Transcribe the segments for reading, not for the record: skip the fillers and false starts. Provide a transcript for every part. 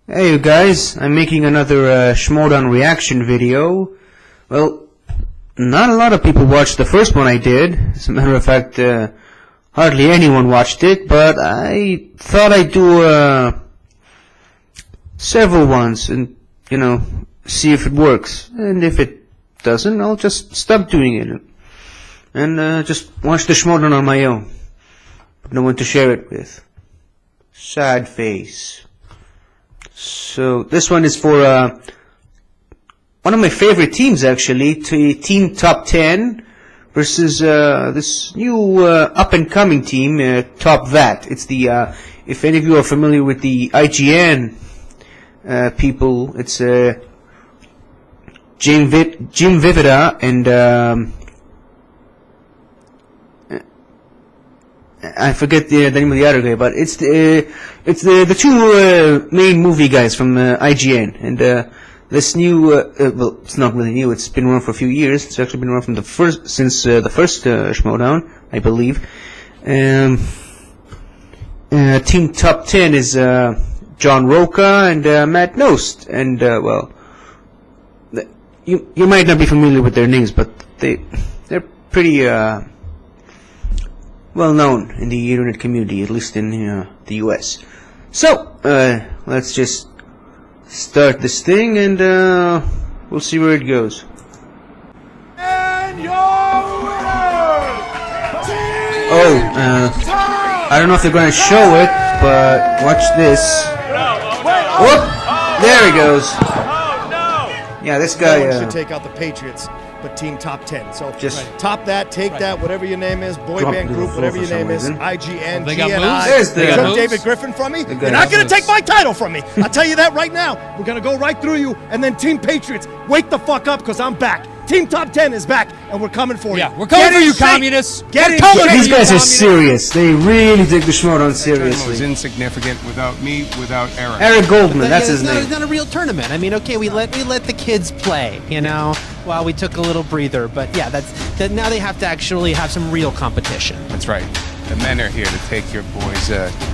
Hey you guys, I'm making another Schmoedown reaction video. Well, not a lot of people watched the first one I did. As a matter of fact, hardly anyone watched it, but I thought I'd do several ones and, see if it works. And if it doesn't, I'll just stop doing it and just watch the Schmoedown on my own. No one to share it with. Sad face. So this one is for one of my favorite teams, actually, Team Top 10 versus this new up-and-coming team, Top That. It's the if any of you are familiar with the IGN people, it's Jim Vivida and I forget the name of the other guy, but it's the two main movie guys from IGN, and this new well, it's not really new. It's been around for a few years. It's actually been around from the first Schmoedown, I believe. Team Top 10 is John Roca and Matt Nost, and well, you might not be familiar with their names, but they're pretty well known in the internet community, at least in the US. So let's just start this thing, and we'll see where it goes. And your winner, I don't know if they're going to show it, but watch this. Whoop! There he goes. Yeah, this guy should take out the Patriots, but Team Top 10. So just top that, take that, whatever your name is, boy band group, whatever your name is, IGN, They got GNI. moves? They got took moves? David Griffin from me. They got You're not going to moves. take my title from me. I'll tell you that right now. We're going to go right through you, and then Team Patriots, wake the fuck up, because I'm back. Team Top 10 is back, and we're coming for you. Yeah, we're coming Get for in you, shape. communists. Get We're in coming shape. for These you, guys are communists. serious. They really take the Schmoedown was seriously. insignificant without me, without Eric. Eric Goldman, that's it's his not, name. It's not a real tournament. I mean, okay, we let the kids play, while we took a little breather. But yeah, that now they have to actually have some real competition. That's right. The men are here to take your boys'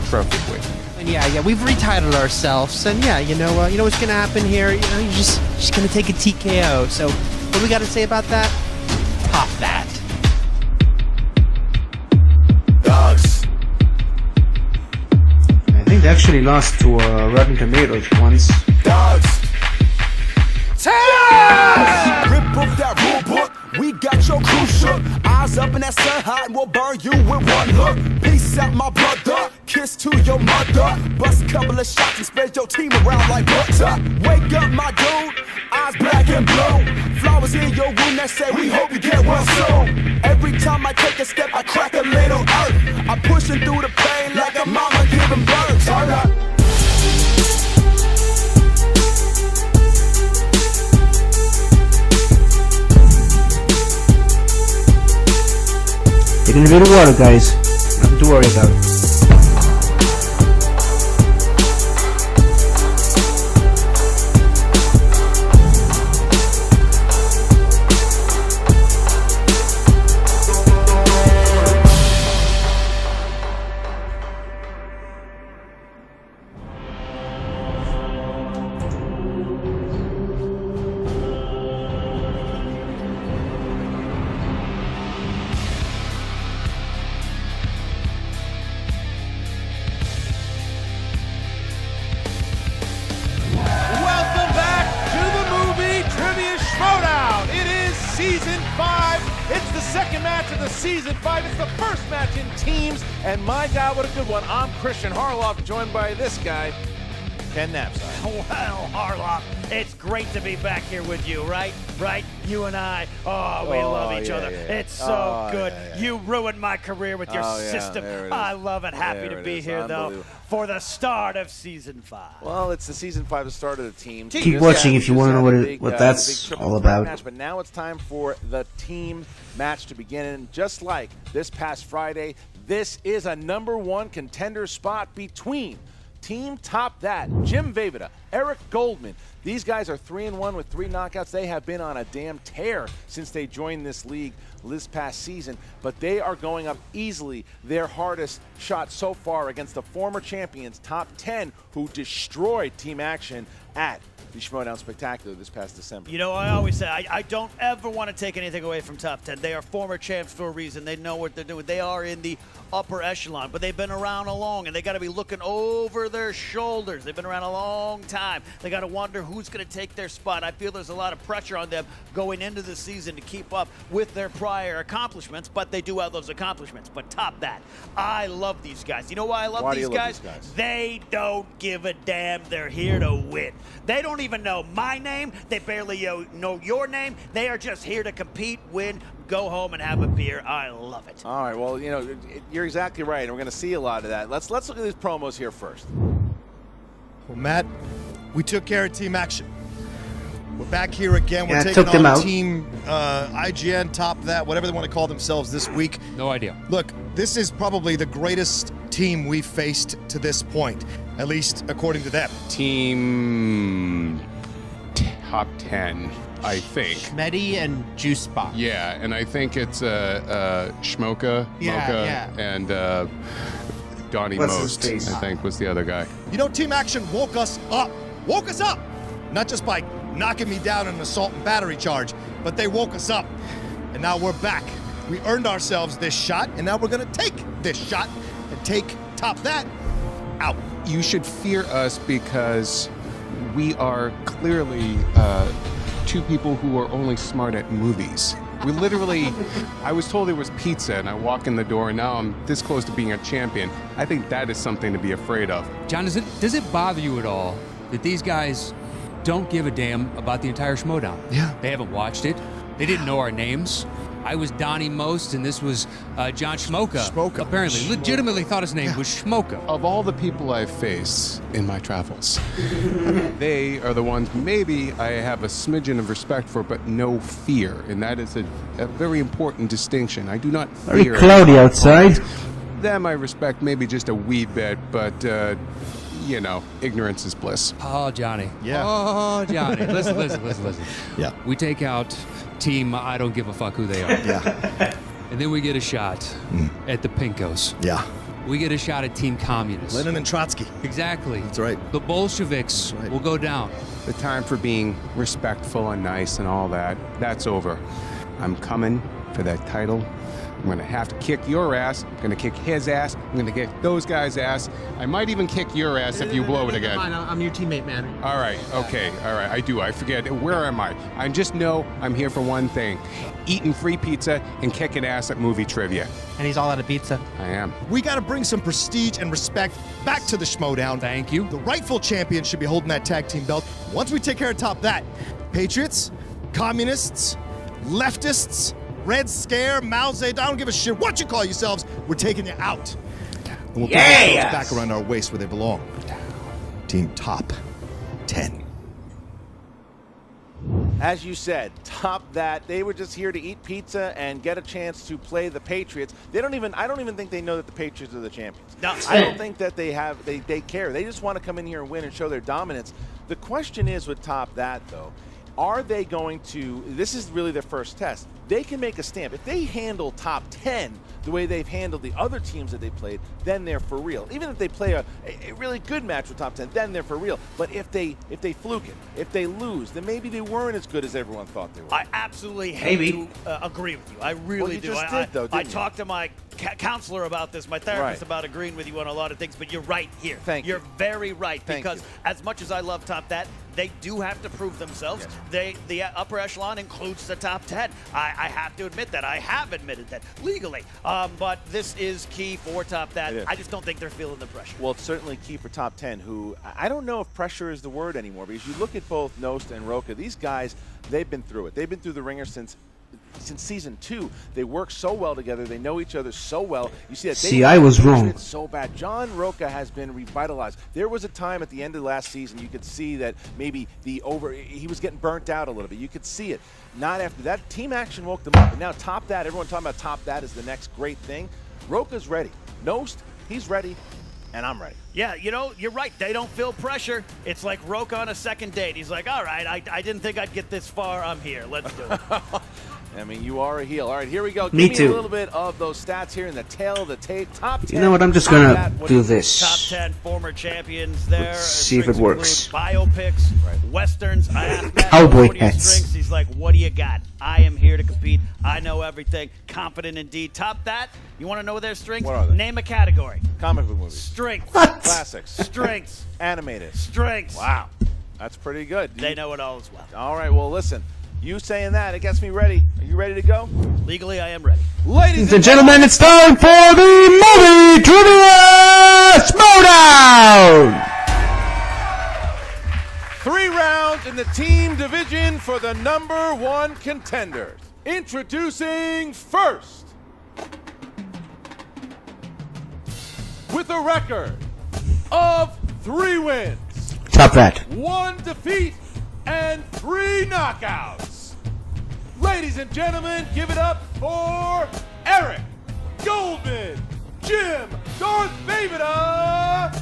trophy away from you. And yeah, we've retitled ourselves. And yeah, you know what's gonna happen here. You're just gonna take a TKO. So what do we got to say about that? Top that. dogs. I think they actually lost to Rotten Tomatoes once. Dogs. Rip up that rule book. We got your crew shook. Eyes up in that sun hot, and we'll burn you with one look. Peace out, my brother. Kiss to your mother. Bust a couple of shots and spread your team around like butter. Wake up, my dude. Eyes black and blue. Flowers in your room that say we hope you get well soon. Every time I take a step, I crack a little earth. I'm pushing through the pain like a mama giving birth. Turn up. Taking a bit of water, guys. Nothing to worry about. Welcome back to the movie Trivia Schmoedown. It is season 5. It's the second match of the season 5. It's the first match in teams. And my God, what a good one. I'm Christian Harloff, joined by this guy, Ken Knapsack. Well, Harloff, it's great to be back here with you, right? Right? You and I. Oh, we love each other. It's so good. You ruined my career with your system. I love it. Happy to be here, though, for the start of season 5. Well, it's the season 5, the start of the team. Keep watching if you want to know what that's all about. Match, but now it's time for the team match to begin. And just like this past Friday, this is a #1 contender spot between Team Top That, Jim Vejvoda, Eric Goldman. These guys are 3-1 with 3 knockouts. They have been on a damn tear since they joined this league this past season, but they are going up easily their hardest shot so far against the former champions, Top 10, who destroyed Team Action at the Schmoedown Spectacular this past December. You know, I always say, I don't ever want to take anything away from Top 10. They are former champs for a reason. They know what they're doing. They are in the upper echelon, but they've been around a long, and they got to be looking over their shoulders. They've been around a long time. They got to wonder who's going to take their spot. I feel there's a lot of pressure on them going into the season to keep up with their prior accomplishments, but they do have those accomplishments. But Top That, I love these guys. You know why I love these guys? They don't give a damn. They're here to win. They don't even know my name. They barely know your name. They are just here to compete, win, go home and have a beer. I love it. All right, well, you know, you're exactly right, and we're going to see a lot of that. Let's look at these promos here first. Well, Matt, we took care of Team Action. We're back here again. We're took taking them on out. Team IGN, Top That, whatever they want to call themselves this week. No idea. Look, this is probably the greatest team we've faced to this point, at least according to them. Team Top 10, I think. Schmeddy and Juice Box. Yeah, and I think it's Schmoka, Yeah, Mocha, and Donnie What's his Most, face? I think was the other guy. You know, Team Action woke us up. Woke us up! Not just by knocking me down in an assault and battery charge, but they woke us up. And now we're back. We earned ourselves this shot, and now we're going to take this shot and take Top That out. You should fear us because we are clearly two people who are only smart at movies. We literally, I was told there was pizza, and I walk in the door, and now I'm this close to being a champion. I think that is something to be afraid of. John, does it bother you at all that these guys don't give a damn about the entire Schmoedown? Yeah. They haven't watched it. They didn't know our names. I was Donnie Most, and this was John Schmoka. Schmoka. Apparently, legitimately thought his name was Schmoka. Of all the people I've faced in my travels, they are the ones maybe I have a smidgen of respect for, but no fear. And that is a very important distinction. I do not Very fear cloudy outside. them. I respect maybe just a wee bit, but, you know, ignorance is bliss. Oh, Johnny. Yeah. Oh, Johnny. Listen. Yeah. We take out Team I don't give a fuck who they are. Yeah. And then we get a shot at the Pinkos. Yeah. We get a shot at Team Communists. Lenin and Trotsky. Exactly. That's right. The Bolsheviks right. will go down. The time for being respectful and nice and all that, that's over. I'm coming for that title. I'm going to have to kick your ass. I'm going to kick his ass. I'm going to kick those guys' ass. I might even kick your ass if you blow it again. Fine, I'm your teammate, man. All right, okay, all right, I do. I forget. Where am I? I just know I'm here for one thing. Eating free pizza and kicking ass at movie trivia. And he's all out of pizza. I am. We got to bring some prestige and respect back to the Schmoedown. Thank you. The rightful champion should be holding that tag team belt. Once we take care of Top That, Patriots, Communists, Leftists, Red Scare, Mao Zedong, I don't give a shit what you call yourselves, we're taking you out. And we'll put our belts back around our waist where they belong. Team Top 10. As you said, Top That, they were just here to eat pizza and get a chance to play the Patriots. I don't even think they know that the Patriots are the champions. No. I don't think that they care. They just want to come in here and win and show their dominance. The question is with Top That, though, are they going to, this is really their first test. They can make a stamp. If they handle Top 10 the way they've handled the other teams that they played, then they're for real. Even if they play a really good match with Top 10, then they're for real. But if they fluke it, if they lose, then maybe they weren't as good as everyone thought they were. I absolutely hate to agree with you. I really you do. just I did, though, I didn't you? talked to my counselor about this, my therapist Right. about agreeing with you on a lot of things, but you're right here. Thank you. You're very right, Thank because you. as much as I love Top That, they do have to prove themselves. The upper echelon includes the top 10. I have to admit that. I have admitted that legally. But this is key for Top That. It is. I just don't think they're feeling the pressure. Well, it's certainly key for Top 10, who I don't know if pressure is the word anymore, because you look at both Nost and Roca, these guys, they've been through it. They've been through the ringer since season 2. They work so well together. They know each other so well. You see that. See, I was wrong. So bad. John Roca has been revitalized. There was a time at the end of last season you could see that maybe he was getting burnt out a little bit. You could see it. Not after that. Team Action woke them up. And now Top That, everyone talking about Top That is the next great thing. Roca's ready. Nost, he's ready. and I'm ready. Yeah, you know, you're right. They don't feel pressure. It's like Roke on a second date. He's like, all right, I didn't think I'd get this far. I'm here. Let's do it. I mean, you are a heel. All right, here we go. Me Give too. me a little bit of those stats here in the tail of the tape. Top 10. You know what? I'm just Top gonna that. What do you- this. Top 10 former champions there. Let's see if it Strengths works. include Biopics, westerns. I asked Matt, Cowboy what are your hats. strengths? He's like, what do you got? I am here to compete. I know everything. Confident indeed. Top that. You want to know their strengths? What are they? Name a category. Comic book movies. Strengths. What? Classics. Strengths. Animated. Strengths. Wow. That's pretty good. They know it all as well. All right, well, listen. You saying that, it gets me ready. Are you ready to go? Legally, I am ready. Ladies And gentlemen, it's time for the movie trivia Schmoedown! 3 rounds in the team division for the #1 contenders. Introducing first, with a record of 3 wins, Top that. 1 defeat, and 3 knockouts. Ladies and gentlemen, give it up for Eric Goldman, Jim Darth Vader.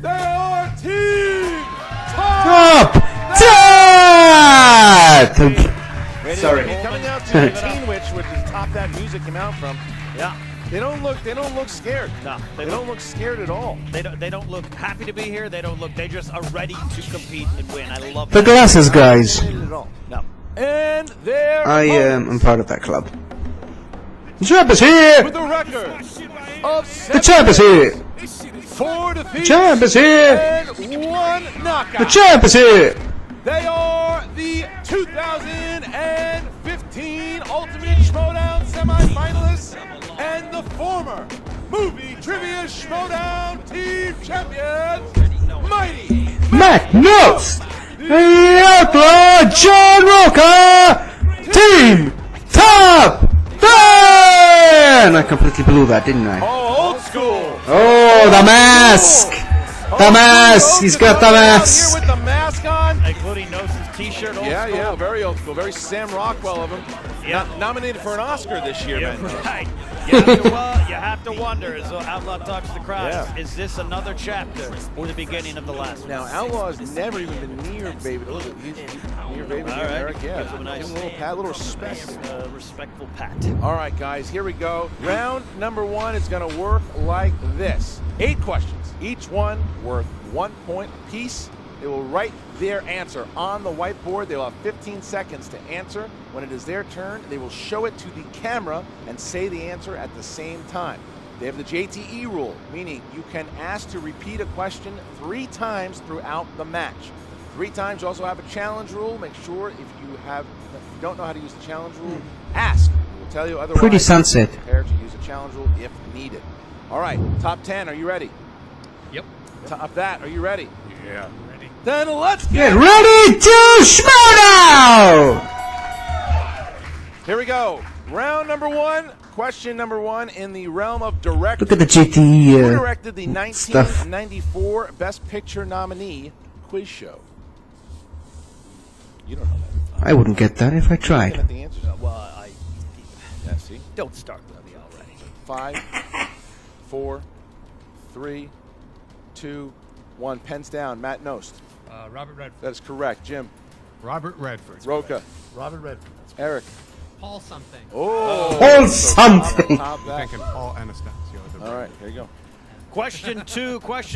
They are Team Top that! Sorry. Coming out to Teen Witch, which is Top That Music came out from. Yeah. They don't look scared. No, They don't look scared at all. They don't look happy to be here. They don't look. They just are ready to compete and win. I love The that. glasses guys. Not at all. No. And their I'm part of that club. The champ is here! with a record of The champ is here! 4 defeats The champ is here! and 1 knockout. The champ is here! They are the 2015 Ultimate Schmoedown semifinalists and the former Movie Trivia Schmoedown team champions, Mighty Matt Nost! The Outlaw John Roca! Team Top 10! I completely blew that, didn't I? Oh, old school. Oh, the mask! The mask! He's got the Here mask! with the mask on. Including Gnosis T-shirt. Old Yeah, school. yeah, very old school, very Sam Rockwell of him. Yeah. Nominated for an Oscar this year, Yeah, man. right. You have to wonder, as Outlaw talks to the crowd, Yeah. is this another chapter or the beginning of the last one? Now, Outlaw's never even been near Baby. Look, he's near Baby, All near right. Eric. Yeah, Gives him a nice give him a little pat, a little respect. respectful pat. All right, guys, here we go. Round #1 is going to work like this. 8 questions, each one worth 1 point apiece. They will write their answer on the whiteboard. They will have 15 seconds to answer. When it is their turn, they will show it to the camera and say the answer at the same time. They have the JTE rule, meaning you can ask to repeat a question 3 times throughout the match. 3 times. You also have a challenge rule. Make sure if you don't know how to use the challenge rule, ask. We will tell you otherwise. Pretty sunset. Prepare to use a challenge rule if needed. All right, top 10. Are you ready? Yep. Top that. Are you ready? Yeah. Then let's Get get ready to Schmoedown! Here we go. Round #1. Question #1 in the realm of directing. Look at the Who JT directed the stuff. 1994 Best Picture nominee quiz show? You don't know that. I wouldn't get that if I Looking tried. at the answers. Well, Yeah, see? don't start with me already. 5, 4, 3, 2, 1. Pens down. Matt Nost. Robert Redford. That is correct. Jim. Robert Redford. Roca. Robert Redford. Eric. Paul something. Oh. Paul something. Top that. Thinking Paul Anastasio. All right, here you go. Question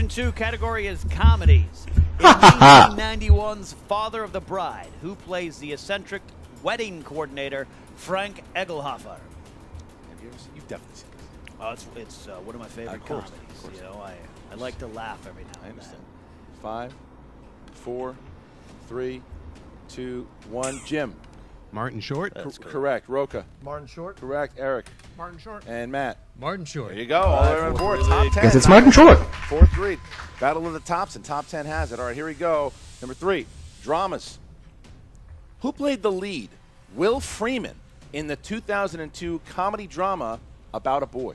two category is comedies. In 1991's Father of the Bride, who plays the eccentric wedding coordinator Frank Egelhofer? Have you ever seen? You've definitely seen this. Oh, it's one of my favorite Of course, comedies. of course. You know, I like to laugh every now I and understand. then. 5, 4, 3, 2, 1. Jim. Martin Short. Correct. Roca. Martin Short. Correct. Eric. Martin Short. And Matt. Martin Short. There you go. All the way on the board. Top 10. Guess it's Martin Short. 4-3. Battle of the Tops, and Top 10 has it. All right, here we go. #3. Dramas. Who played the lead? Will Freeman in the 2002 comedy drama About a Boy.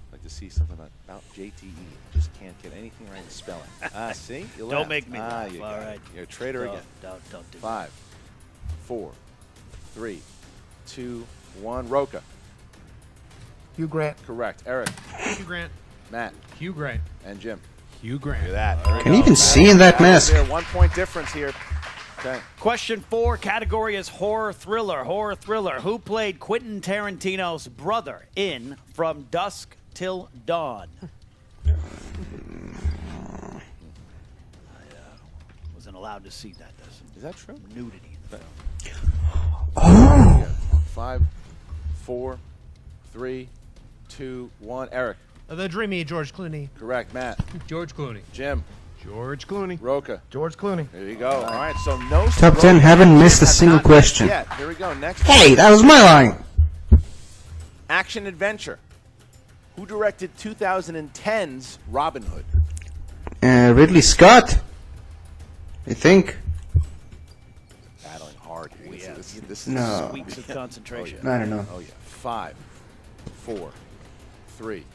I'd like to see something about JTE. Just can't get anything right in spelling. See? You Don't laugh. make me laugh. You All got it. right. You're a traitor again. Don't do that. 5, 4, 3, 2, 1. Roca. Hugh Grant. Correct. Eric. Hugh Grant. Matt. Hugh Grant. And Jim. Hugh Grant. Look at that. There we Can go. you even see in that mask? There, 1 point difference here. Okay. Question 4, category is horror thriller. Horror thriller. Who played Quentin Tarantino's brother in From Dusk Till Dawn? I wasn't allowed to see that. Is that true? Nudity in the film. Oh. 5, 4, 3, 2, 1. Eric. The dreamy George Clooney. Correct. Matt. George Clooney. Jim. George Clooney. Roca. George Clooney. There you go. All right, so no Top 10 haven't missed a single question. Yet. Here we go. Next. Hey, that was my line. Action adventure. Who directed 2010's Robin Hood? Ridley Scott. I think. Battling hard here. This is No. Weeks of concentration. I don't know. Oh yeah. 5, 4, 3,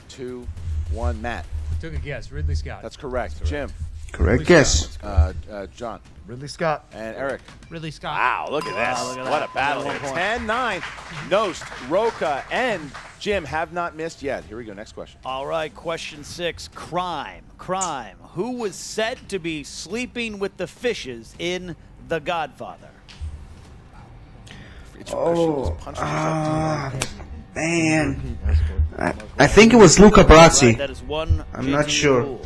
2, 1. Matt. Took a guess. Ridley Scott. That's correct. Jim. Correct guess. John. Ridley Scott. And Eric. Ridley Scott. Wow, look at this. look at What that. a battle here. 1 point. 10-9. Nost, Roca, and Jim have not missed yet. Here we go. Next question. All right, question 6, crime. Crime. Who was said to be sleeping with the fishes in The Godfather? Oh, man. I think it was Luca Brasi. Right, that is one. I'm not JT sure. rule.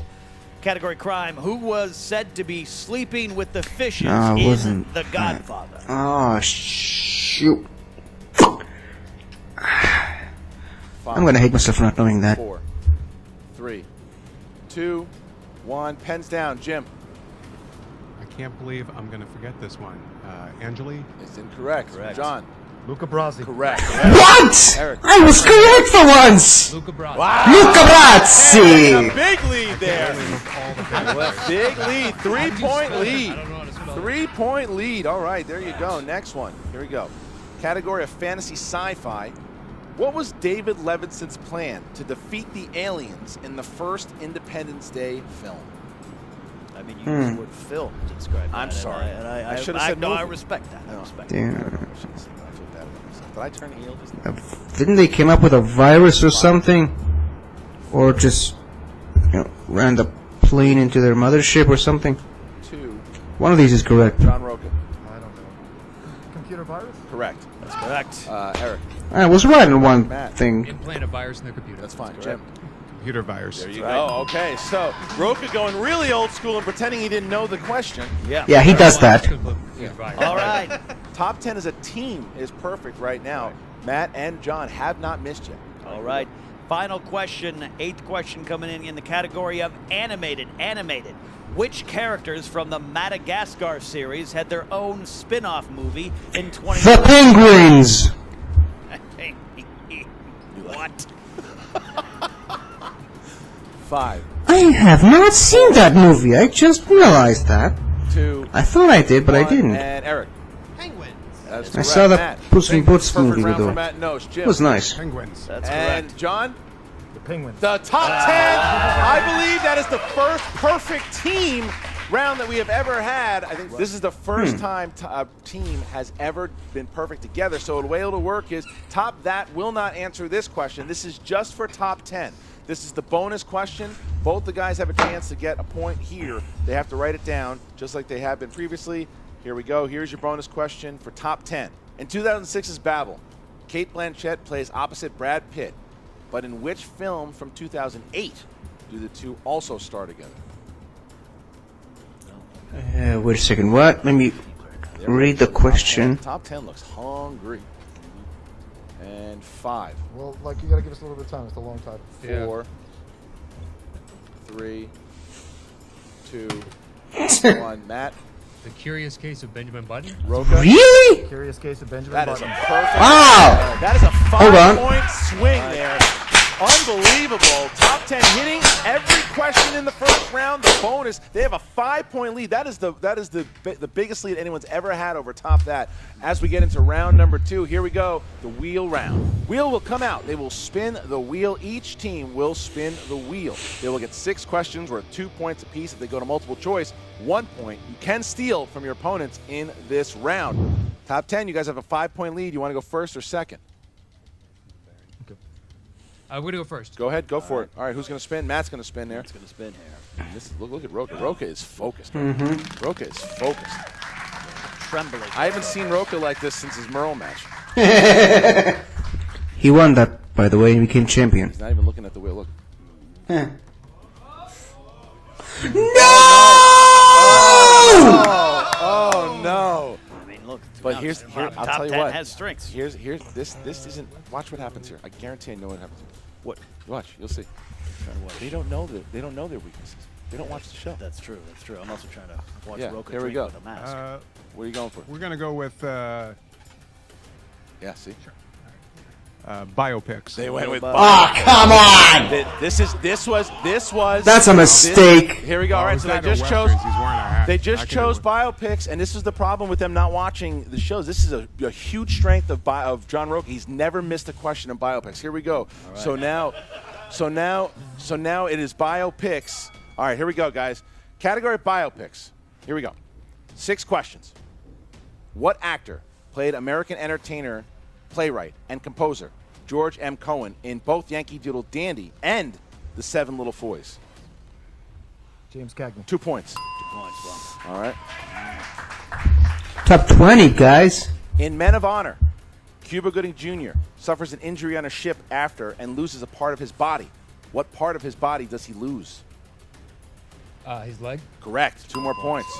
Category crime. Who was said to be sleeping with the fishes No, it in wasn't. The Godfather? Oh, shoot. 5, I'm going to hate myself for not knowing that. 4, 3, 2, 1. Pens down. Jim. I can't believe I'm going to forget this one. Angeli? It's incorrect. John. Luca Brasi. Correct. What? Eric. I was correct for once. Luca Brasi. Wow. Luca A Brasi. big lead there. All the Big lead. 3-point lead. I don't know how to spell 3-point lead. All right, there you go. Next one. Here we go. Category of fantasy sci-fi. What was David Levinson's plan to defeat the aliens in the first Independence Day film? I mean, you used the word film to describe that. I'm sorry. And I I should have said no, I movie. respect that. I respect that. Yeah. I feel bad about myself. Did I turn heel just now? Didn't they come up with a virus or something? Or just, ran the plane into their mothership or something? 2. One of these is correct. John Roca. I don't know. Computer virus? Correct. That's correct. Eric. I was right on one Matt. thing. Implant a virus in their computer. That's fine. Jim. computer virus. There you go. Okay, so Roca going really old school and pretending he didn't know the question. Yeah, he does that. All right. Top 10 as a team is perfect right now. Matt and John have not missed yet. All right. Final question, 8th question coming in the category of animated. Animated. Which characters from the Madagascar series had their own spin-off movie in 2020? The Penguins! What? 5, I have not seen that movie. I just realized that. 2, I thought I did, but I 1, didn't. And Eric. Penguins. That's I correct. saw the Matt. Puss in Boots Perfect movie round with for her. Matt Nosh. Jim. It was nice. Penguins. That's And correct. John. The Penguins. The top 10. I believe that is the first perfect team round that we have ever had. I think this is the first time a team has ever been perfect together. So the way it'll work is top that will not answer this question. This is just for top 10. This is the bonus question. Both the guys have a chance to get a point here. They have to write it down just like they have been previously. Here we go. Here's your bonus question for top 10. In 2006's Babel, Cate Blanchett plays opposite Brad Pitt. But in which film from 2008 do the two also star together? Wait a second. What? Let me read the question. Top 10 looks hungry. And 5, Well, like, you got to give us a little bit of time. It's a long time. 4, 3, 2, 1. Matt, The Curious Case of Benjamin Button. Roca. Really? Curious Case of Benjamin That is a Button. perfect. Wow! That is a Hold on. 5-point swing there. Unbelievable. Top 10 hitting every question in the first round. The bonus, they have a 5-point lead. That is the biggest lead anyone's ever had over top that. As we get into round number 2, here we go. The wheel round. Wheel will come out. They will spin the wheel. Each team will spin the wheel. They will get 6 questions worth 2 points apiece. If they go to multiple choice, 1 point. You can steal from your opponents in this round. Top 10, you guys have a 5-point lead. You want to go first or second? We're going to go first. Go ahead, go for it. All right, who's going to spin? Matt's going to spin there. It's going to spin here. Look at Roca. Roca is focused. Roca is focused. Trembling. I haven't seen Roca like this since his Merle match. He won that, by the way, and became champion. He's not even looking at the wheel. Look. No! Oh no! I mean, look. But now here I'll top tell you 10 what. has strengths. Here's this isn't. Watch what happens here. I guarantee I know what happens. What? Watch, you'll see. They don't know their weaknesses. They don't watch the show. That's true. That's true. I'm also trying to watch Yeah, Roca here we drink go. with a mask. What are you going for? We're going to go with Yeah, see. biopics. They went with. Oh, come on! This was. That's a mistake. Here we go. All right, so they just chose. They just chose biopics, and this is the problem with them not watching the shows. This is a huge strength of John Roca. He's never missed a question in biopics. Here we go. Right. So now it is biopics. All right, here we go, guys. Category biopics. Here we go. 6 questions. What actor played American entertainer, playwright, and composer George M. Cohan in both Yankee Doodle Dandy and The Seven Little Foys? James Cagney. 2 points. 2 points. Well, All right. Top 20, guys. In Men of Honor, Cuba Gooding Jr. suffers an injury on a ship after and loses a part of his body. What part of his body does he lose? His leg. Correct. 2 more points.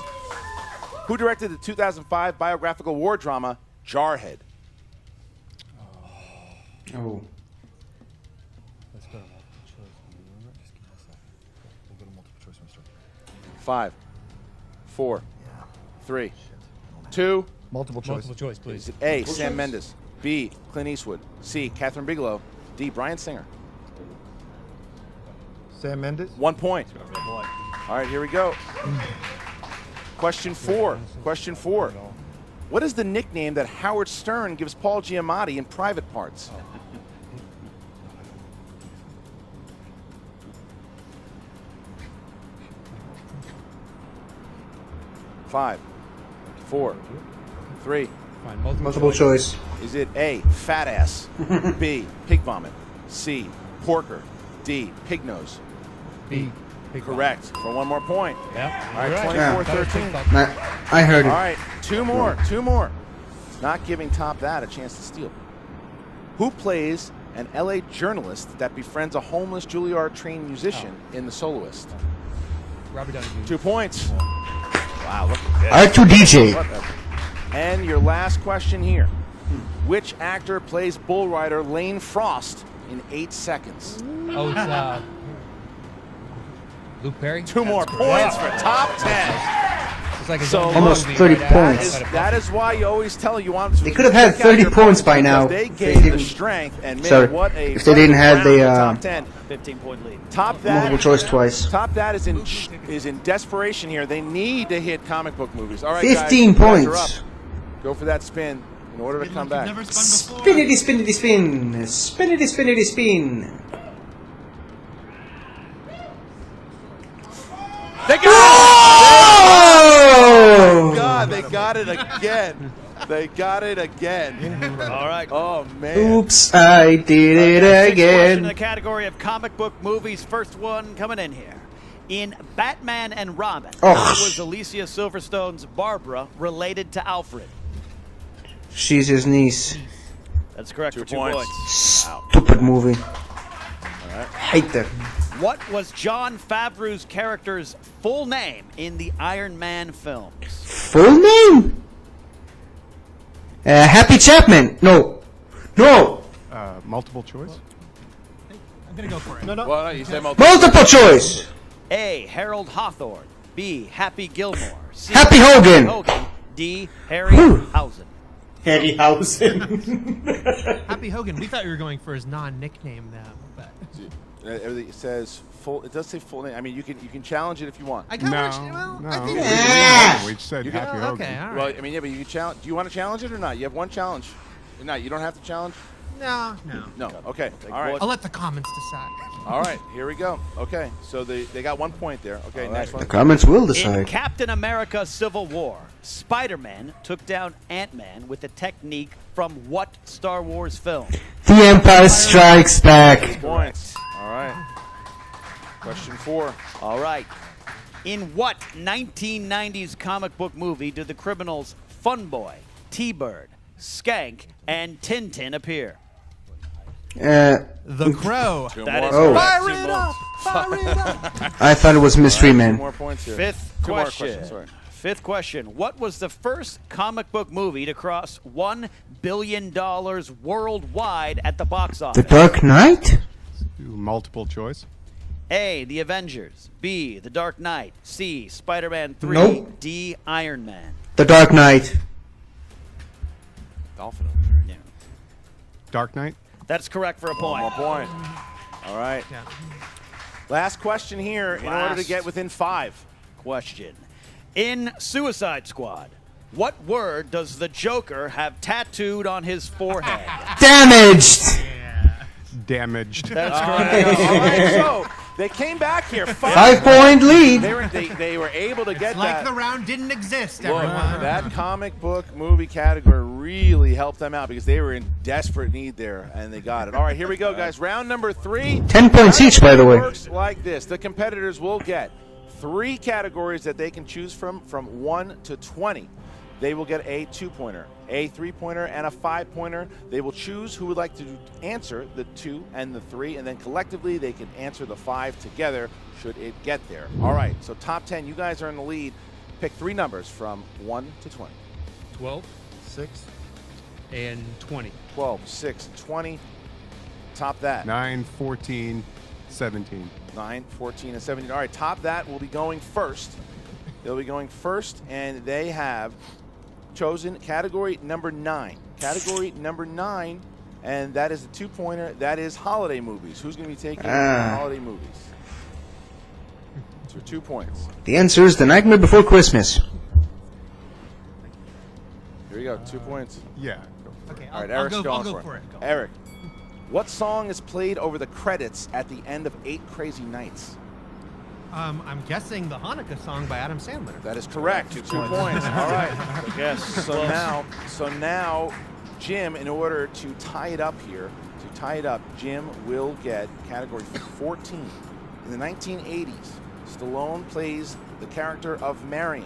Who directed the 2005 biographical war drama Jarhead? Oh. Let's go to multiple choice. Just give me a second. We'll go to multiple choice, mister. 5, 4, 3, 2. Multiple choice. Multiple choice, please. Is it A, Sam Mendes, B, Clint Eastwood, C, Catherine Bigelow, D, Bryan Singer? Sam Mendes. 1 point. All right, here we go. Question 4. Question 4. What is the nickname that Howard Stern gives Paul Giamatti in Private Parts? Five, 4, 3. Fine. Multiple choice. Is it A, fat ass, B, pig vomit, C, porker, D, pig nose? B. Correct. For 1 more point. Yeah. All right, You're 24-13. I heard All it. right, 2 more. 2 more. Not giving Top That a chance to steal. Who plays an LA journalist that befriends a homeless Juilliard-trained musician in The Soloist? Robert Downey Jr. 2 points. Wow, look at this. R2DJ. And your last question here. Which actor plays bull rider Lane Frost in 8 seconds? Oh, it's Luke Perry. 2 more points for Top 10. It's like his So own almost movie 30 right after points. that. That is why you always tell you want to. They could have had check out 30 your points by because now. They If gave they the didn't- strength and man, Sorry. what a If they didn't have the, top 10. 15-point lead. Top that. Multiple choice twice. Top that is in desperation here. They need to hit comic book movies. All right, 15 guys, you guys are points. up. Go for that spin in order to come back. Spinity, spinity, spin. Spinity, spinity, spin. They got Oh! it! God, they got it again. They got it again. All right. Oh man. Oops, I did it Sixth question in the again. category of comic book movies. First one coming in here. In Batman and Robin, Oh. was Alicia Silverstone's Barbara related to Alfred? She's his niece. That's correct 2 for 2 points. points. Stupid movie. Hate that. What was Jon Favreau's character's full name in the Iron Man films? Full name? Happy Chapman. No. No. Multiple choice. I'm gonna go for it. Well, you said multiple. Multiple choice. A. Harold Hawthorne. B. Happy Gilmore. C. Happy Hogan. D. Harry Whew. Housen. Harryhausen. Happy Hogan. We thought you were going for his non-nickname now. But Everything says full. It does say full name. I mean, you can challenge it if you want. I No, kind of well, no. I think We said You Happy can- Hogan. okay, all Well, right. I mean, yeah, but you can challenge. Do you want to challenge it or not? You have one challenge. No, you don't have to challenge. No. No. Okay. All right. I'll let the comments decide. All right. Here we go. Okay. So they got 1 point there. Okay. Next The one. comments will In decide. Captain America Civil War, Spider-Man took down Ant-Man with a technique from what Star Wars film? The Empire Strikes Back. Points. All right. Question 4. All right. In what 1990s comic book movie did the criminals Funboy, T-Bird, Skank, and Tintin appear? The Crow. That is Oh. correct. Fire it up! Fire it up! I thought it was Mystery 2 Man. more points here. Fifth Two more question. questions, sorry. Fifth question. What was the first comic book movie to cross $1 billion worldwide at the box The office? Dark Knight? Multiple choice. A, The Avengers. B, The Dark Knight. C, Spider-Man 3. Nope. D, Iron Man. The Dark Knight. Dolphin. Yeah. Dark Knight. That's correct for a One more point. point. All right. Last question here in order to Last. get within 5. Question. In Suicide Squad, what word does the Joker have tattooed on his forehead? Damaged! Damaged. That's correct. All right, so they came back here. 5-point lead. They were able to get Like that. the round didn't exist, Look, everyone. that comic book movie category really helped them out because they were in desperate need there, and they got it. All right, here we go, guys. Round number 3. 10 points each, by the way. It works like this. The competitors will get 3 categories that they can choose from 1 to 20. They will get a 2-pointer, a 3-pointer, and a 5-pointer. They will choose who would like to answer the 2 and the 3, and then collectively they can answer the 5 together should it get there. All right, so top 10, you guys are in the lead. Pick 3 numbers from 1 to 20. 12 6. and 20. 12, 6, 20. Top that. 9, 14, 17. 9, 14, and 17. All right, top that will be going first. They'll be going first, and they have chosen category number 9. Category number 9, and that is the 2-pointer. That is holiday movies. Who's going to be taking holiday movies? So 2 points. The answer is The Nightmare Before Christmas. Here you go, 2 points. Yeah. Okay, All right, Eric's I'll going go for it. Go. Eric, what song is played over the credits at the end of 8 Crazy Nights? I'm guessing the Hanukkah song by Adam Sandler. That is correct. 2 points. All right. Yes. So now, Jim, in order to tie it up here, Jim will get category 14. In the 1980s, Stallone plays the character of Marion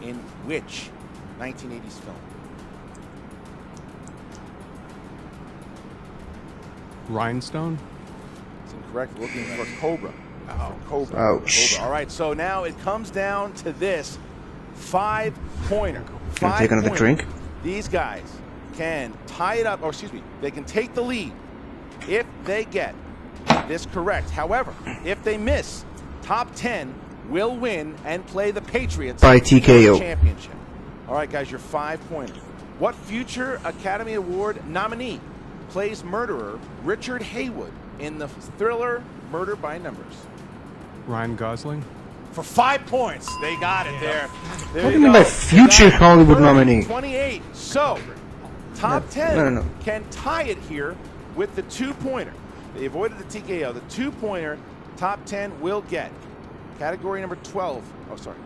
in which 1980s film? Rhinestone. It's incorrect. Looking for Cobra. Cobra. Ouch. Cobra. All right, so now it comes down to this 5-pointer. Can I take another 5-pointer. drink? These guys can tie it up, or excuse me, they can take the lead if they get this correct. However, if they miss, top 10 will win and play the Patriots By for the TKO. championship. All right, guys, your 5-pointer. What future Academy Award nominee plays murderer Richard Haywood in the thriller Murder by Numbers? Ryan Gosling. For 5 points. They got it there. There What do you you mean go. by future Hollywood nominee? 28. So, top 10 no. can tie it here with the 2-pointer. They avoided the TKO. The 2-pointer, top 10 will get. Category number 12. Oh, sorry.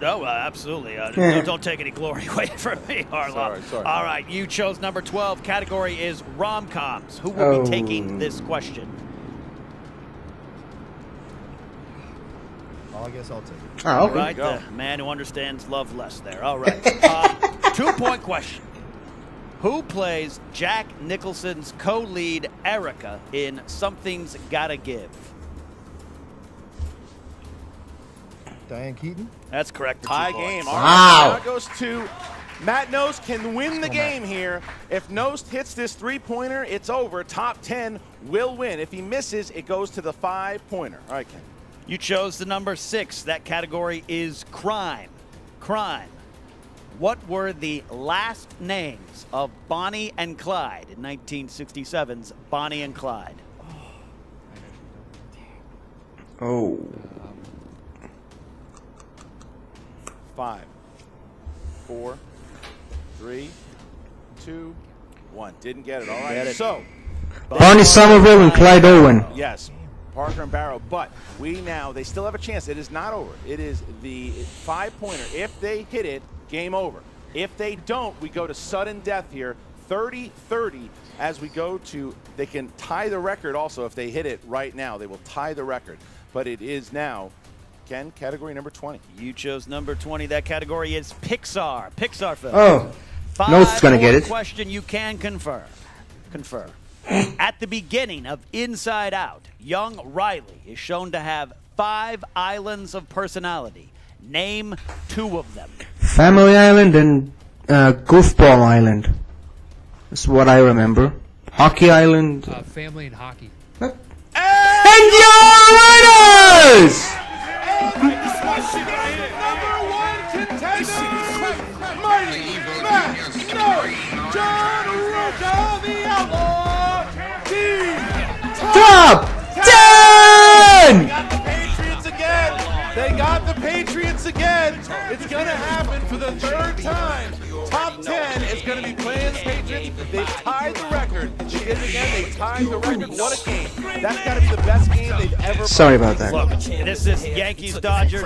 No, absolutely. Don't take any glory away from me, Harlow. Sorry. All right, you chose number 12. Category is rom-coms. Who will be taking this question? I guess I'll take it. Oh, okay. Right, go. the man who understands love less there. All right. 2-point question. Who plays Jack Nicholson's co-lead Erica in Something's Gotta Give? Diane Keaton? That's correct. For 2 Tie points. game. All right, Wow. now it goes to Matt Nost can win the game here. If Nost hits this 3-pointer, it's over. Top 10 will win. If he misses, it goes to the 5-pointer. All right, Ken. You chose the number 6. That category is crime. Crime. What were the last names of Bonnie and Clyde in 1967's Bonnie and Clyde? Oh. 5, 4, 3, 2, 1. Didn't get it. All right. So, Barney Somerville and Clyde Owen. yes, Parker and Barrow. But they still have a chance. It is not over. It is the 5-pointer. If they hit it, game over. If they don't, we go to sudden death here. 30-30 as we go to, they can tie the record also if they hit it right now. They will tie the record. But it is now, Ken, category number 20. You chose number 20. That category is Pixar. Pixar film. Oh, Noth's gonna get it. Question you can confer. At the beginning of Inside Out, young Riley is shown to have 5 islands of personality. Name 2 of them. Family Island and Goofball Island. That's what I remember. Hockey Island. Family and hockey. And you're winners! Number 1 contender, Mighty Matt No John Roca, the Outlaw Team Top 10! Got the Patriots again. They got the Patriots again. It's going to happen for the 3rd time. Top 10 is going to be playing the Patriots. They've tied the record. They did it again. They tied the record. What a game. That's got to be the best game they've ever played. Sorry about that. Look, this is Yankees Dodgers.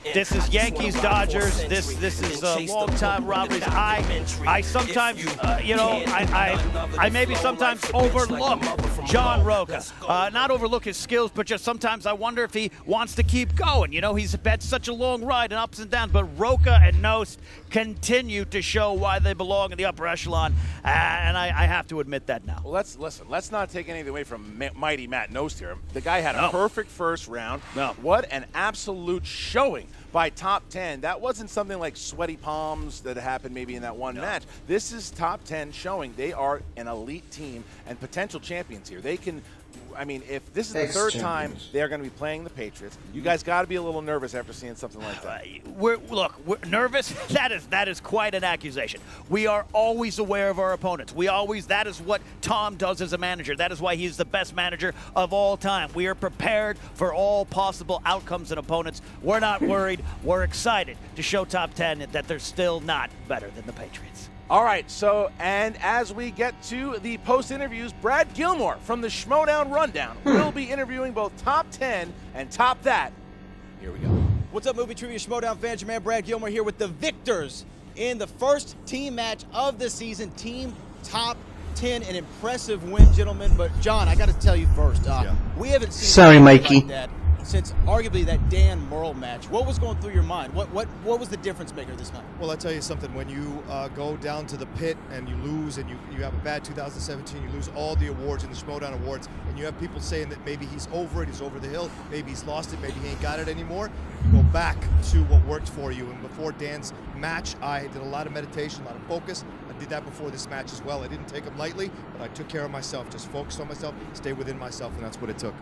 This is Yankees Dodgers. This is long time rivalries. I sometimes I maybe sometimes overlook John Roca. Not overlook his skills, but just sometimes I wonder if he wants to keep going. You know, he's had such a long ride and ups and downs, but Roca and Nost continue to show why they belong in the upper echelon, and I have to admit that now. Well, let's not take anything away from Mighty Matt Nost here. The guy had a perfect first round. What an absolute showing by Top 10. That wasn't something like sweaty palms that happened maybe in that one match. This is Top 10 showing they are an elite team and potential champions here. They can, I mean, if this is the 3rd time they're going to be playing the Patriots, you guys got to be a little nervous after seeing something like that. We're nervous. That is quite an accusation. We are always aware of our opponents. That is what Tom does as a manager. That is why he's the best manager of all time. We are prepared for all possible outcomes and opponents. We're not worried. We're excited to show Top 10 that they're still not better than the Patriots. All right, and as we get to the post-interviews, Brad Gilmore from the Schmoedown Rundown will be interviewing both Top 10 and Top That. Here we go. What's up, Movie Trivia Schmoedown fans? Your man Brad Gilmore here with the victors in the first team match of the season, Team Top 10. An impressive win, gentlemen. But, John, I got to tell you first, we haven't seen anything Mikey. like that since arguably that Dan Merle match. What was going through your mind? What was the difference maker this night? Well, I'll tell you something. When you go down to the pit and you lose and you have a bad 2017, you lose all the awards in the Schmoedown Awards, and you have people saying that maybe he's over it, he's over the hill, maybe he's lost it, maybe he ain't got it anymore. You go back to what worked for you. And before Dan's match, I did a lot of meditation, a lot of focus. I did that before this match as well. I didn't take them lightly, but I took care of myself, just focused on myself, stay within myself, and that's what it took.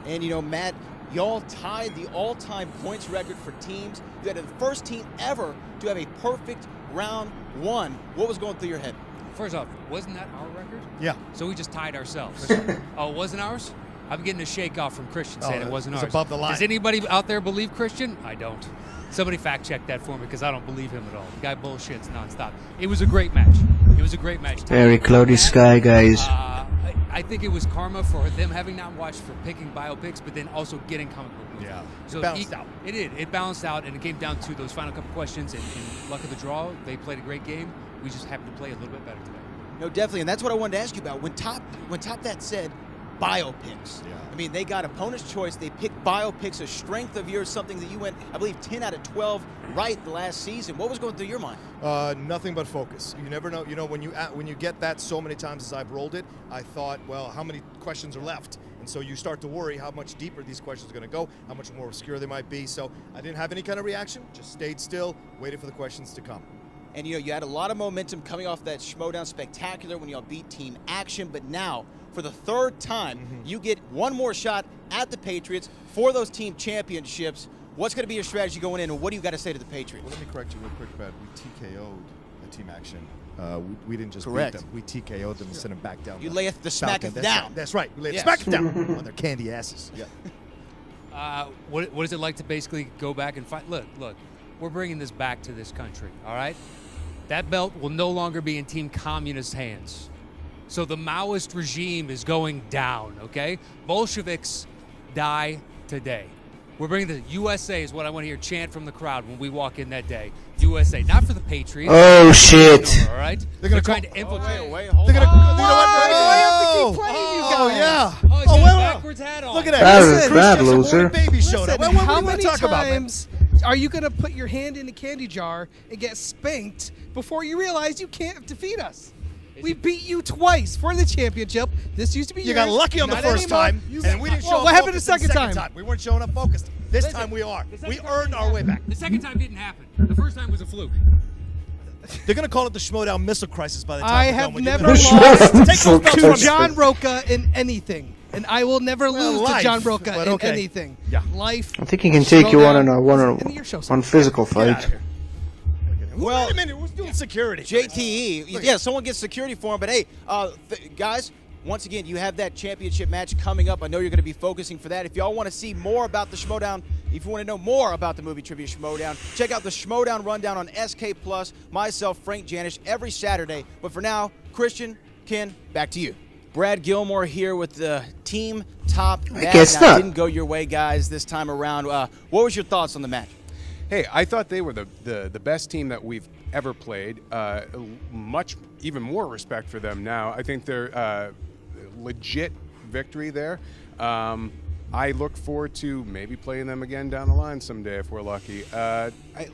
And, Matt, y'all tied the all-time points record for teams. You had the first team ever to have a perfect round 1. What was going through your head? First off, wasn't that our record? Yeah. So we just tied ourselves. Oh, it wasn't ours? I'm getting a shake off from Christian saying it wasn't ours. Above the line. Does anybody out there believe Christian? I don't. Somebody fact check that for me because I don't believe him at all. The guy bullshits nonstop. It was a great match. It was a great match. Very cloudy sky, guys. I think it was karma for them having not watched for picking biopics, but then also getting comic book movies. Yeah, so it balanced out. It did. It balanced out, and it came down to those final couple questions. And luck of the draw, they played a great game. We just happened to play a little bit better today. No, definitely, and that's what I wanted to ask you about. When Top That said biopics, I mean, they got opponent's choice. They picked biopics, a strength of yours, something that you went, I believe, 10 out of 12 right the last season. What was going through your mind? Nothing but focus. You never know. When you get that so many times as I've rolled it, I thought, well, how many questions are left? And so you start to worry how much deeper these questions are going to go, how much more obscure they might be. So I didn't have any kind of reaction, just stayed still, waited for the questions to come. And, you had a lot of momentum coming off that Schmoedown Spectacular when y'all beat Team Action, but now, for the 3rd time, you get one more shot at the Patriots for those team championships. What's going to be your strategy going in, and what do you got to say to the Patriots? Well, let me correct you real quick, Brad. We TKO'd the Team Action. We didn't just Correct. beat them. We TKO'd them and sent them back down. You layeth the smacketh down. That's right. We layeth the smacketh down on their candy asses. Yeah. What is it like to basically go back and fight? Look, we're bringing this back to this country, all right? That belt will no longer be in Team Communist hands. So the Maoist regime is going down, okay? Bolsheviks die today. We're bringing the USA is what I want to hear chant from the crowd when we walk in that day. USA, not for the Patriots. Oh, shit. All right? They're trying to infiltrate. Wait, hold They're on. gonna. You know what? I have to keep playing you Oh guys. yeah. Oh, he's got a wait, backwards hat on. Look at that. That Listen, was Chris bad, Jefferson, loser. morning baby showed up. Listen, What how do you want many to talk about, man? times are you going to put your hand in a candy jar and get spanked before you realize you can't defeat us? We beat you twice for the championship. This used to be You yours. got lucky on the Not first anymore. time, and we didn't show Well, up what happened the focused second time? We weren't showing up focused. This Listen, time we are. the second We time earned didn't our way happen. back. The second time didn't happen. The first time was a fluke. They're going to call it the Schmoedown missile crisis by the time I we're done have with you. never Schmoedown lost missile to crisis. John Roca in anything. And I will never Well, lose life, to John Roca but in okay. anything. Yeah. Life. I think he can take you on Schmoedown, a and your one physical Get out fight. of here. Well, wait a minute. Who's doing security? JTE, yeah, someone gets security for him. But hey, guys, once again, you have that championship match coming up. I know you're going to be focusing for that. If y'all want to see more about the Schmoedown, if you want to know more about the movie trivia Schmoedown, check out the Schmoedown Rundown on SK Plus. Myself, Frank Janish, every Saturday. But for now, Christian, Ken, back to you. Brad Gilmore here with the team top. guess Now, not. didn't go your way, guys, this time around. What was your thoughts on the match? Hey, I thought they were the best team that we've ever played. Even more respect for them now. I think they're legit victory there. I look forward to maybe playing them again down the line someday if we're lucky.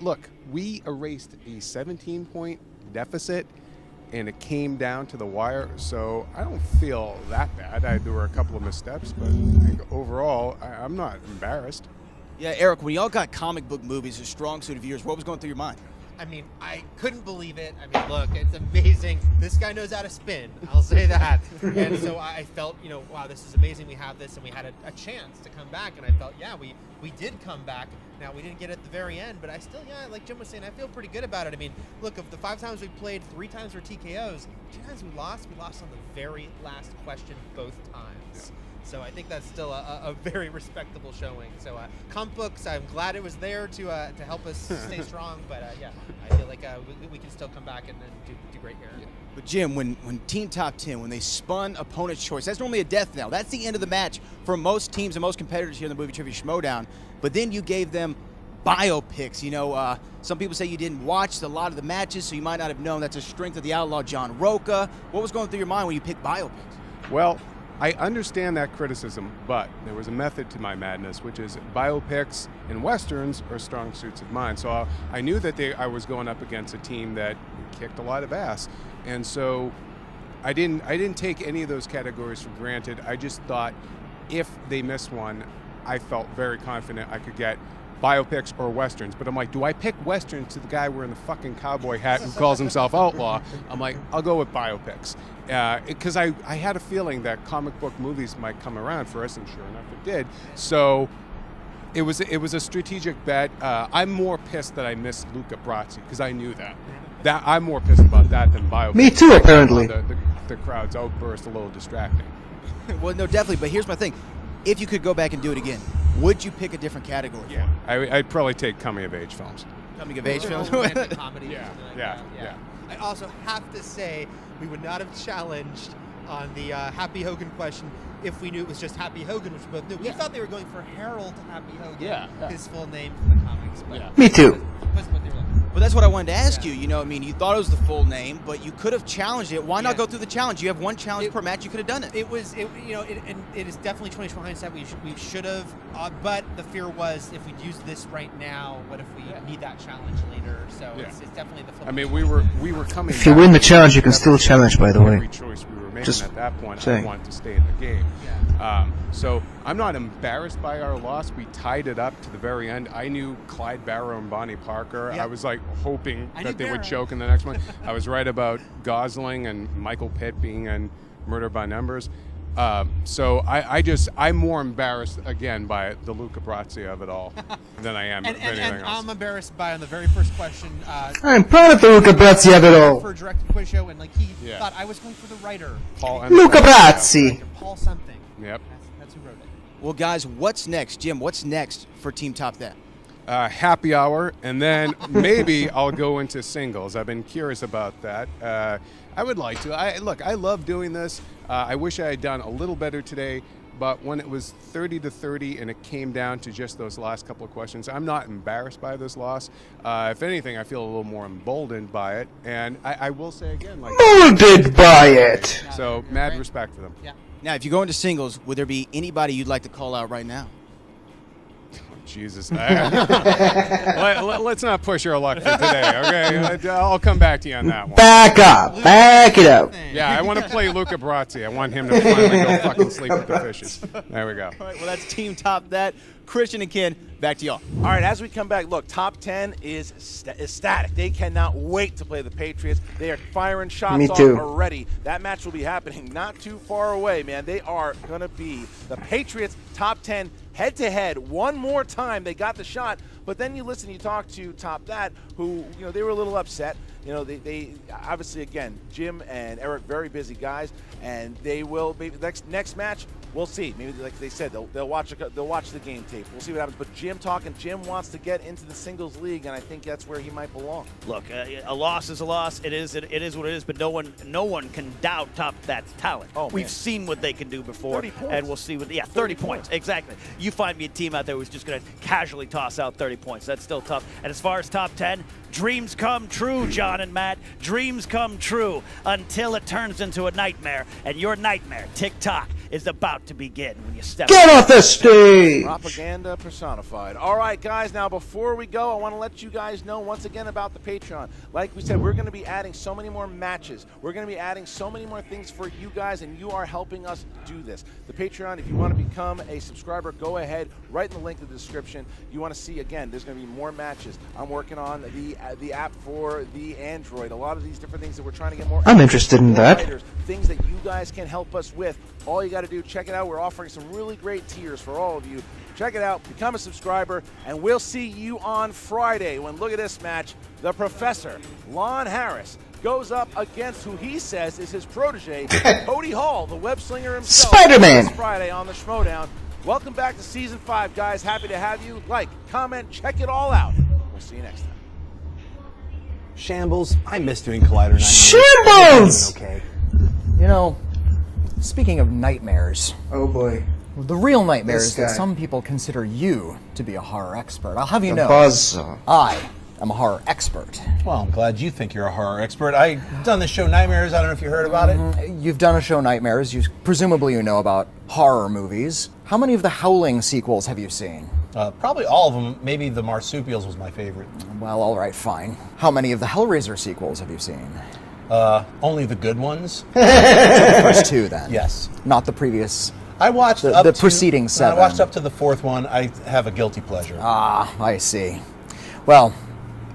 Look, we erased a 17-point deficit, and it came down to the wire, so I don't feel that bad. There were a couple of missteps, but I think overall, I'm not embarrassed. Yeah, Eric, when y'all got comic book movies, a strong suit of yours, what was going through your mind? I mean, I couldn't believe it. I mean, look, it's amazing. This guy knows how to spin. I'll say that. And so I felt, wow, this is amazing. We have this, and we had a chance to come back. And I felt, yeah, we did come back. Now, we didn't get it at the very end, but I still, like Jim was saying, I feel pretty good about it. I mean, look, of the 5 times we played, 3 times were TKOs. 2 times we lost on the very last question both times. Yeah. So I think that's still a very respectable showing. So comic books, I'm glad it was there to help us stay strong. But yeah, I feel like we can still come back and do great here. Yeah. But Jim, when Team Top 10, when they spun opponent's choice, that's normally a death knell. That's the end of the match for most teams and most competitors here in the movie trivia Schmoedown. But then you gave them biopics. Some people say you didn't watch a lot of the matches, so you might not have known that's a strength of the outlaw John Roca. What was going through your mind when you picked biopics? Well, I understand that criticism, but there was a method to my madness, which is biopics and westerns are strong suits of mine. So I knew that I was going up against a team that kicked a lot of ass, and so I didn't take any of those categories for granted. I just thought if they missed one, I felt very confident I could get biopics or westerns. But I'm like, do I pick westerns to the guy wearing the fucking cowboy hat who calls himself Outlaw? I'm like, I'll go with biopics. Because I had a feeling that comic book movies might come around for us, and sure enough it did. So it was a strategic bet. I'm more pissed that I missed Luca Brasi, because I knew that. I'm more pissed about that than biopics. Me too, apparently. The crowd's outburst a little distracting. Well, no, definitely. But here's my thing. If you could go back and do it again, would you pick a different category? Yeah, I'd probably take coming-of-age films. Coming-of-age films? Romantic comedy. Yeah. I also have to say, we would not have challenged on the Happy Hogan question if we knew it was just Happy Hogan, which we both knew. We thought they were going for Harold Happy Hogan, his full name from the comics. But Me too. Well, that's what I wanted to ask you. You thought it was the full name, but you could have challenged it. Why not go through the challenge? You have one challenge per match. You could have done it. It is definitely 2020 hindsight. We should have, but the fear was if we'd use this right now, what if we need that challenge later? So it's definitely the flip. I mean, we were coming. If you win the challenge, you can still challenge, by the way. Every choice we were making Just at that point, saying. I wanted to stay in the game. So I'm not embarrassed by our loss. We tied it up to the very end. I knew Clyde Barrow and Bonnie Parker. I was like hoping that they would choke in the next one. I was right about Gosling and Michael Pitt being in Murder by Numbers. So I'm more embarrassed again by the Luca Brasi of it all than I am anything else. I'm embarrassed by on the very first question. I'm proud of the Luca Brasi of it all. For a direct quiz show, and he thought I was going for the writer. Luca Brasi. Paul something. Yep. That's who wrote it. Well, guys, what's next? Jim, what's next for Team Top 10? Happy hour, and then maybe I'll go into singles. I've been curious about that. I would like to. I love doing this. I wish I had done a little better today, But when it was 30-30 and it came down to just those last couple of questions, I'm not embarrassed by this loss. If anything, I feel a little more emboldened by it. And I will say again, like, Molded by it. So mad respect for them. Yeah. Now, if you go into singles, would there be anybody you'd like to call out right now? Jesus. Let's not push our luck for today, okay? I'll come back to you on that one. Back up. Back it up. Yeah, I want to play Luca Brazzi. I want him to finally go fucking sleep with the fishes. There we go. All right, well, that's Team Top That. Christian and Ken, back to y'all. All right, as we come back, look, top 10 is ecstatic. They cannot wait to play the Patriots. They are firing shots Me off too. already. That match will be happening not too far away, man. They are going to be the Patriots top 10 head-to-head one more time. They got the shot, but then you listen, you talk to Top That, who, they were a little upset. They obviously, again, Jim and Eric, very busy guys, and they will maybe next match. We'll see. Maybe, like they said, they'll watch the game tape. We'll see what happens. But Jim wants to get into the singles league, and I think that's where he might belong. Look, a loss is a loss. It is what it is. But no one can doubt Top That's talent. Oh, We've man. seen what they can do before, 30 points. and we'll see what. Yeah, 30 points exactly. You find me a team out there who's just going to casually toss out 30 points. That's still tough. And as far as top 10, dreams come true, John and Matt. Dreams come true until it turns into a nightmare, and your nightmare, tick-tock, is about to begin when you step. Get off the stage. Propaganda personified. All right, guys, now before we go, I want to let you guys know once again about the Patreon. Like we said, we're going to be adding so many more matches. We're going to be adding so many more things for you guys, and you are helping us do this. The Patreon, if you want to become a subscriber, go ahead, right in the link in the description. You want to see, again, there's going to be more matches. I'm working on the app for the Android, a lot of these different things that we're trying to get more. I'm interested in that. Writers, things that you guys can help us with. All you got to do, check it out. We're offering some really great tiers for all of you. Check it out, become a subscriber, and we'll see you on Friday when, look at this match, the Professor, Lon Harris, goes up against who he says is his protege, Cody Hall, the web slinger himself. Spider-Man. This Friday on the Schmoedown. Welcome back to Season 5, guys. Happy to have you. Like, comment, check it all out. We'll see you next time. Shambles, I miss doing Collider 9. Shambles! Okay. Speaking of nightmares, Oh boy. the real nightmare This is that guy. some people consider you to be a horror expert. I'll have you The know, buzzsaw. I am a horror expert. Well, I'm glad you think you're a horror expert. I've done the show Nightmares. I don't know if you heard about it. You've done a show Nightmares. Presumably you know about horror movies. How many of the Howling sequels have you seen? Probably all of them. Maybe the Marsupials was my favorite. Well, all right, fine. How many of the Hellraiser sequels have you seen? Only the good ones. The first two, then. Yes. Not the previous. I watched The preceding seven. I watched up to the fourth one. I have a guilty pleasure. Ah, I see. Well,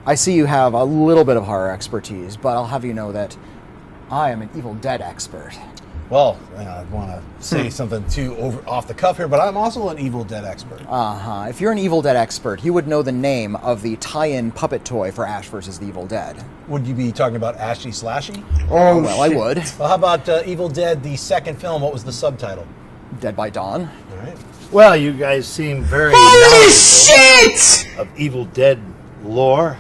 I see you have a little bit of horror expertise, but I'll have you know that I am an Evil Dead expert. Well, I want to say something too off the cuff here, but I'm also an Evil Dead expert. Uh-huh. If you're an Evil Dead expert, you would know the name of the tie-in puppet toy for Ash vs. the Evil Dead. Would you be talking about Ashy Slashy? Oh, Well, I would. Well, how about Evil Dead, the second film? What was the subtitle? Dead by Dawn. All right. Well, you guys seem very Holy knowledgeable shit! of Evil Dead lore.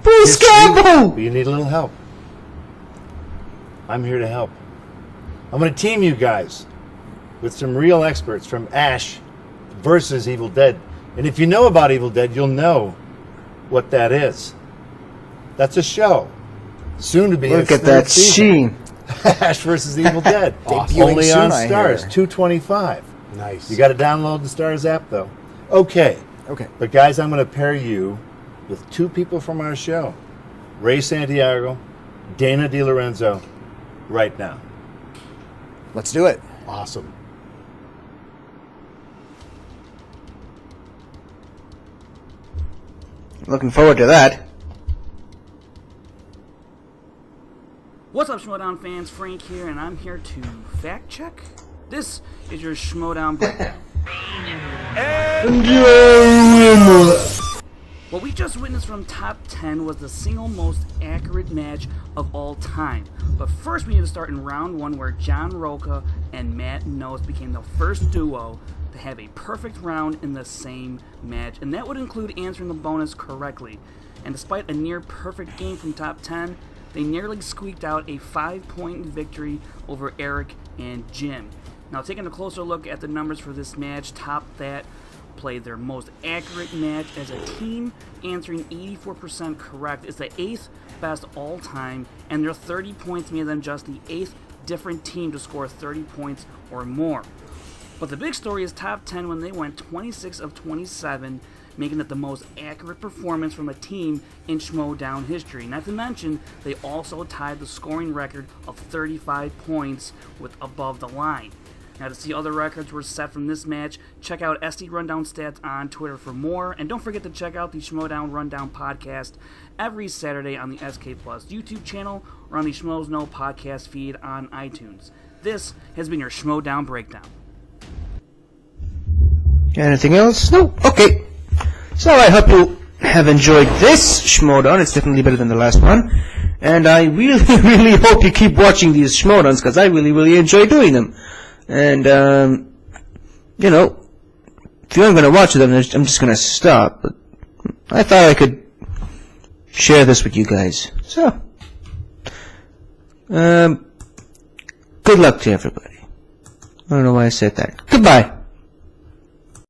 Bruce history, Campbell! but you need a little help. I'm here to help. I'm going to team you guys with some real experts from Ash versus Evil Dead. And if you know about Evil Dead, you'll know what that is. That's a show. Soon to be Look its at that third season. sheen. Ash versus Evil Dead. Debuting Only soon, on I Stars, hear. $2.25. Nice. You got to download the Stars app, though. Okay. Okay. But guys, I'm going to pair you with two people from our show, Ray Santiago, Dana DiLorenzo, right now. Let's do it. Awesome. Looking forward to that. What's up, Schmoedown fans? Frank here, and I'm here to fact check. This is your Schmoedown breakdown. What we just witnessed from Top 10 was the single most accurate match of all time. But first we need to start in round 1, where John Roca and Matt Nose became the first duo to have a perfect round in the same match, and that would include answering the bonus correctly. And despite a near perfect game from Top 10, they nearly squeaked out a 5-point victory over Eric and Jim. Now, taking a closer look at the numbers for this match, Top That played their most accurate match as a team, answering 84% correct. It's the 8th best all time, and their 30 points made them just the 8th different team to score 30 points or more. But the big story is Top 10 when they went 26 of 27, making it the most accurate performance from a team in Schmoedown history. Not to mention, they also tied the scoring record of 35 points with Above the Line. Now, to see other records were set from this match, check out SD Rundown Stats on Twitter for more, and don't forget to check out the Schmoedown Rundown podcast every Saturday on the SK Plus YouTube channel or on the Schmoes Know podcast feed on iTunes. This has been your Schmoedown Breakdown. Anything else? No? Okay. So I hope you have enjoyed this Schmoedown. It's definitely better than the last one. And I really, really hope you keep watching these Schmoedowns, because I really, really enjoy doing them. And, you know, if you aren't going to watch them, I'm just going to stop. But I thought I could share this with you guys. So, good luck to everybody. I don't know why I said that. Goodbye.